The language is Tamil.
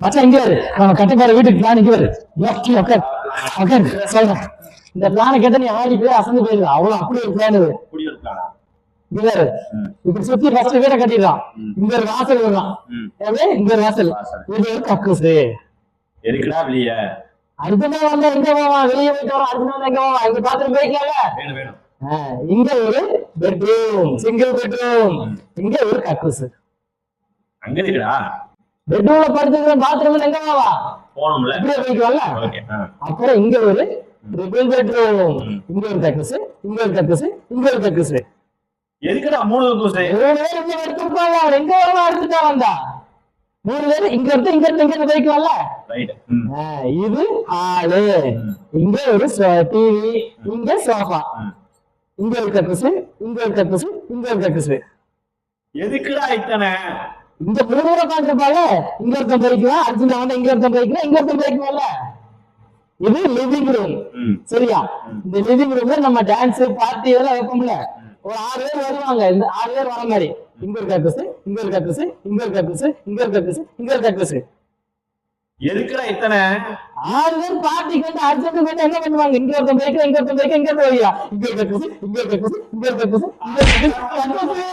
மச்சான் இங்க வரு, நம்ம கட்டுப்பாடு வீட்டுக்கு பிளான் இங்க வரு. சொல்றேன், இந்த பிளான கேட்ட நீ ஆடி போய் அசந்து போயிருது. அவ்வளவு அப்படி ஒரு பிளான் இது. இப்படி சுத்தி ஃபர்ஸ்ட் வீட கட்டிடலாம். இங்க ஒரு வாசல் விடலாம். இங்க ஒரு வாசல், இது ஒரு கக்கூசு. எதுக்குடா வெளியே அடுத்தமா வந்தா எங்க போவா? வெளியே போயிட்டு வரோம். அடுத்த நாள் எங்க போவா? இங்க பாத்துட்டு போய்க்கலாம்ல. இங்க ஒரு பெட்ரூம், சிங்கிள் பெட்ரூம். இங்க ஒரு கக்கூசு. அங்க இருக்குடா பெட்ரூம்ல படுத்துக்கிற பாத்ரூம்ல எங்க போவா? போணும்ல, இப்படியே போய்க்கலாம்ல. அப்புறம் இங்க ஒரு ட்ரிபிள் பெட்ரூம். இங்க ஒரு கக்கூசு, இங்க ஒரு கக்கூசு, இங்க ஒரு கக்கூசு. எதுக்குடா 3 கக்கூசு? 3 பேர் இங்க எடுத்துப்பாங்க. எங்க வேணா எடுத்துட்டா வந்தா 3 பேர் இங்க இருந்து இங்க இருந்து இங்க போய்க்கலாம்ல. இது ஹாலு. இங்க ஒரு டிவி, இங்க சோஃபா. இங்க ஒரு கக்கூசு, இங்க ஒரு கக்கூசு, இங்க ஒரு கக்கூசு. எதுக்குடா இத்தனை? இங்க 3 பேர் உட்காந்துருப்பாங்க. இங்க ஒருத்தன் போய்க்கலாம், அடுத்த வந்தா இங்க ஒருத்தன் போய்க்கலாம், இங்க ஒருத்தன் போய்க்கலாம்ல. இது லிவிங் ரூம். சரியா? இந்த லிவிங் ரூம்ல நம்ம டான்ஸ் பார்ட்டி எல்லாம் வைப்போம்ல. ஒரு 6 பேர் வருவாங்க. இந்த 6 பேர் வர மாதிரி இங்க ஒரு கக்கூசு, இங்க ஒரு கக்கூசு, இங்க ஒரு கக்கூசு, இங்க ஒரு கக்கூசு, இங்க ஒரு கக்கூசு. எதுக்குடா இத்தனை? 6 பேர் பார்ட்டிக்கு வந்து அர்ஜென்ட் வந்து என்ன பண்ணுவாங்க? இங்க ஒருத்தன் போய்க்கலாம், இங்க ஒருத்தன் போய்க்கலாம், இங்க போய்க்கலாம். இங்க ஒரு கக்கூசு, இங்க ஒரு கக்கூசு, இங்க ஒரு கக்கூசு, இங்க ஒரு கக்கூசு.